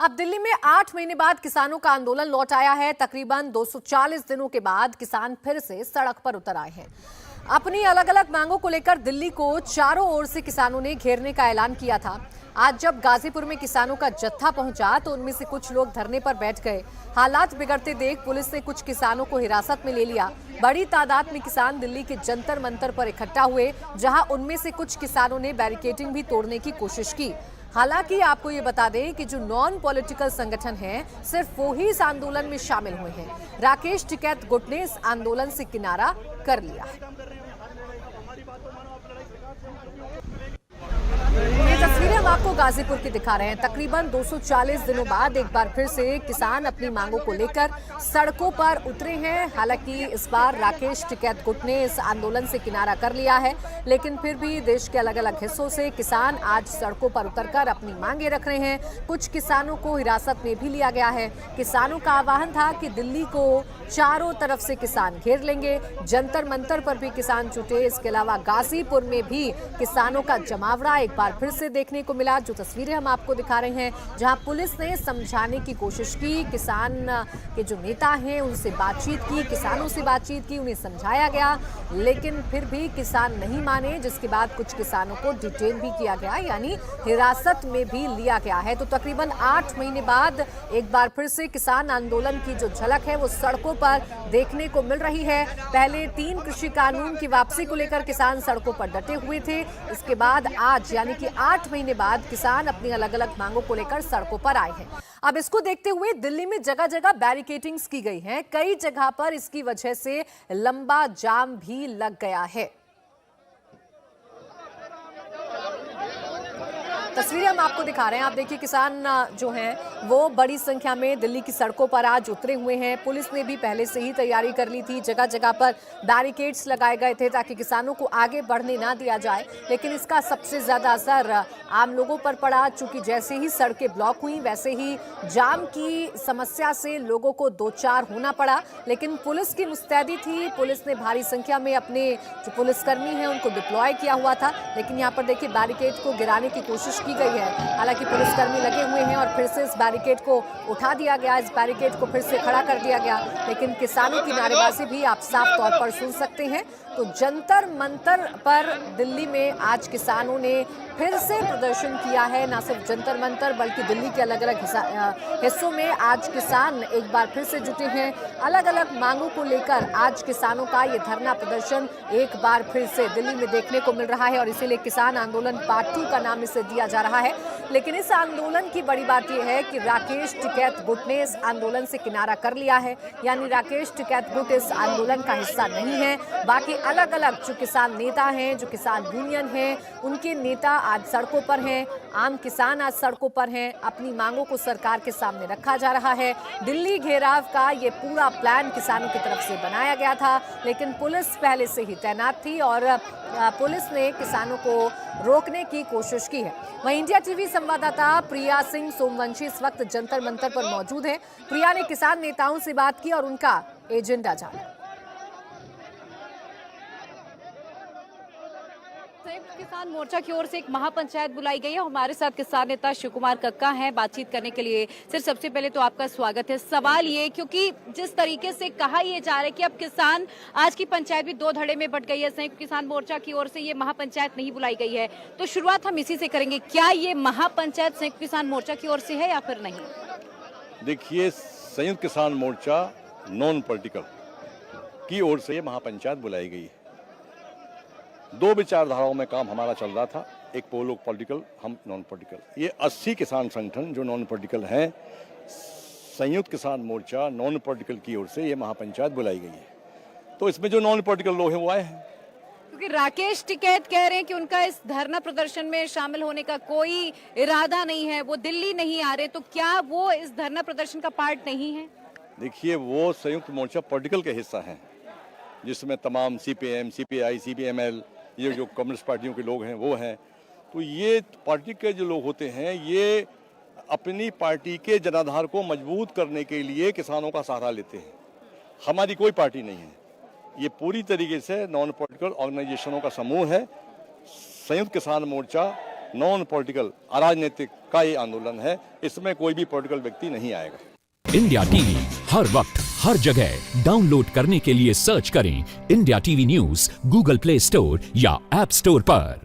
अब दिल्ली में 8 महीने बाद किसानों का आंदोलन लौट आया है। तकरीबन 240 दिनों के बाद किसान फिर से सड़क पर उतर आए हैं। अपनी अलग अलग मांगों को लेकर दिल्ली को चारों ओर से किसानों ने घेरने का ऐलान किया था। आज जब गाजीपुर में किसानों का जत्था पहुंचा तो उनमें से कुछ लोग धरने पर बैठ गए। हालात बिगड़ते देख पुलिस ने कुछ किसानों को हिरासत में ले लिया। बड़ी तादाद में किसान दिल्ली के जंतर मंतर पर इकट्ठा हुए, जहां उनमें से कुछ किसानों ने बैरिकेडिंग भी तोड़ने की कोशिश की। हालांकि आपको ये बता दें कि जो नॉन पॉलिटिकल संगठन हैं, सिर्फ वो ही इस आंदोलन में शामिल हुए हैं। राकेश टिकैत गुट ने इस आंदोलन से किनारा कर लिया है। ये तस्वीरें हम आपको गाजीपुर की दिखा रहे हैं। तकरीबन 240 दिनों बाद एक बार फिर से किसान अपनी मांगों को लेकर सड़कों पर उतरे हैं। हालांकि इस बार राकेश टिकैत गुट ने इस आंदोलन से किनारा कर लिया है, लेकिन फिर भी देश के अलग अलग हिस्सों से किसान आज सड़कों पर उतरकर अपनी मांगे रख रहे हैं। कुछ किसानों को हिरासत में भी लिया गया है। किसानों का आह्वान था कि दिल्ली को चारों तरफ से किसान घेर लेंगे। जंतर मंतर पर भी किसान जुटे। इसके अलावा गाजीपुर में भी किसानों का जमावड़ा एक बार फिर से देखने को मिला। जो तस्वीरें हम आपको दिखा रहे हैं, जहां पुलिस ने समझाने की कोशिश की, किसान के जो नेता हैं उनसे बातचीत की, किसानों से बातचीत की, उन्हें समझाया गया, लेकिन फिर भी किसान नहीं माने, जिसके बाद कुछ किसानों को डिटेन भी किया गया, यानी हिरासत में भी लिया गया है। तो तकरीबन 8 महीने बाद एक बार फिर से किसान आंदोलन की जो झलक है वो सड़कों पर देखने को मिल रही है। पहले 3 कृषि कानून की वापसी को लेकर किसान सड़कों पर डटे हुए थे। इसके बाद आज यानी कि 8 महीने बाद किसान अपनी अलग अलग मांगों को लेकर सड़कों पर आए हैं। अब इसको देखते हुए दिल्ली में जगह जगह बैरिकेडिंग्स की गई हैं। कई जगह पर इसकी वजह से लंबा जाम भी लग गया है। तस्वीरें हम आपको दिखा रहे हैं। आप देखिए किसान जो हैं वो बड़ी संख्या में दिल्ली की सड़कों पर आज उतरे हुए हैं। पुलिस ने भी पहले से ही तैयारी कर ली थी। जगह जगह पर बैरिकेड्स लगाए गए थे ताकि किसानों को आगे बढ़ने ना दिया जाए, लेकिन इसका सबसे ज्यादा असर आम लोगों पर पड़ा। चूंकि जैसे ही सड़कें ब्लॉक हुई वैसे ही जाम की समस्या से लोगों को दो चार होना पड़ा, लेकिन पुलिस की मुस्तैदी थी। पुलिस ने भारी संख्या में अपने जो पुलिसकर्मी हैं उनको डिप्लॉय किया हुआ था, लेकिन यहाँ पर देखिए बैरिकेड को गिराने की कोशिश की गई है। हालांकि पुलिसकर्मी लगे हुए हैं और फिर से इस बैरिकेड को उठा दिया गया, इस बैरिकेड को फिर से खड़ा कर दिया गया, लेकिन किसानों की नारेबाजी भी आप साफ तौर पर सुन सकते हैं। तो जंतर मंतर पर दिल्ली में आज किसानों ने फिर से प्रदर्शन किया है। ना सिर्फ जंतर मंतर बल्कि दिल्ली के अलग अलग हिस्सों में आज किसान एक बार फिर से जुटे हैं। अलग अलग मांगों को लेकर आज किसानों का ये धरना प्रदर्शन एक बार फिर से दिल्ली में देखने को मिल रहा है और इसीलिए किसान आंदोलन पार्ट 2 का नाम इसे दिया जा रहा है। लेकिन इस आंदोलन की बड़ी बात यह है कि राकेश टिकैत गुट ने इस आंदोलन से किनारा कर लिया है, यानी राकेश टिकैत गुट इस आंदोलन का हिस्सा नहीं है। बाकी अलग अलग जो किसान नेता हैं, जो किसान यूनियन हैं, उनके नेता आज सड़कों पर हैं। आम किसान आज सड़कों पर हैं। अपनी मांगों को सरकार के सामने रखा जा रहा है। दिल्ली घेराव का ये पूरा प्लान किसानों की तरफ से बनाया गया था, लेकिन पुलिस पहले से ही तैनात थी और पुलिस ने किसानों को रोकने की कोशिश की है। वहीं इंडिया टीवी संवाददाता प्रिया सिंह सोमवंशी इस वक्त जंतर मंतर पर मौजूद है। प्रिया ने किसान नेताओं से बात की और उनका एजेंडा जाना। संयुक्त किसान मोर्चा की ओर से एक महापंचायत बुलाई गई है। हमारे साथ किसान नेता शिव कुमार कक्का हैं बातचीत करने के लिए। सर, सबसे पहले तो आपका स्वागत है। सवाल ये, क्योंकि जिस तरीके से कहा यह जा रहा है कि अब किसान आज की पंचायत भी 2 धड़े में बट गई है, संयुक्त किसान मोर्चा की ओर से ये महापंचायत नहीं बुलाई गई है, तो शुरुआत हम इसी से करेंगे। क्या ये महापंचायत संयुक्त किसान मोर्चा की ओर से है या फिर नहीं? देखिए, संयुक्त किसान मोर्चा नॉन पॉलिटिकल की ओर से ये महापंचायत बुलाई गई है। 2 विचारधाराओं में काम हमारा चल रहा था, एक पोलो पॉलिटिकल, हम नॉन पॉलिटिकल। ये 80 किसान संगठन जो नॉन पॉलिटिकल हैं, संयुक्त किसान मोर्चा नॉन पॉलिटिकल की ओर से ये महापंचायत बुलाई गई है। तो इसमें जो नॉन पॉलिटिकल लोग हैं वो आए हैं। क्योंकि राकेश टिकैत कह रहे हैं कि उनका इस धरना प्रदर्शन में शामिल होने का कोई इरादा नहीं है, वो दिल्ली नहीं आ रहे, तो क्या वो इस धरना प्रदर्शन का पार्ट नहीं है? देखिए, वो संयुक्त मोर्चा पॉलिटिकल के हिस्सा हैं, जिसमें तमाम CPM, CPI, CPML, ये जो कम्युनिस्ट पार्टियों के लोग हैं वो हैं। तो ये पार्टी के जो लोग होते हैं ये अपनी पार्टी के जनाधार को मजबूत करने के लिए किसानों का सहारा लेते हैं। हमारी कोई पार्टी नहीं है, ये पूरी तरीके से नॉन पॉलिटिकल ऑर्गेनाइजेशनों का समूह है। संयुक्त किसान मोर्चा नॉन पॉलिटिकल अराजनीतिक का ये आंदोलन है। इसमें कोई भी पॉलिटिकल व्यक्ति नहीं आएगा। इंडिया टीवी हर वक्त हर जगह डाउनलोड करने के लिए सर्च करें India TV news Google play store या ऐप स्टोर पर।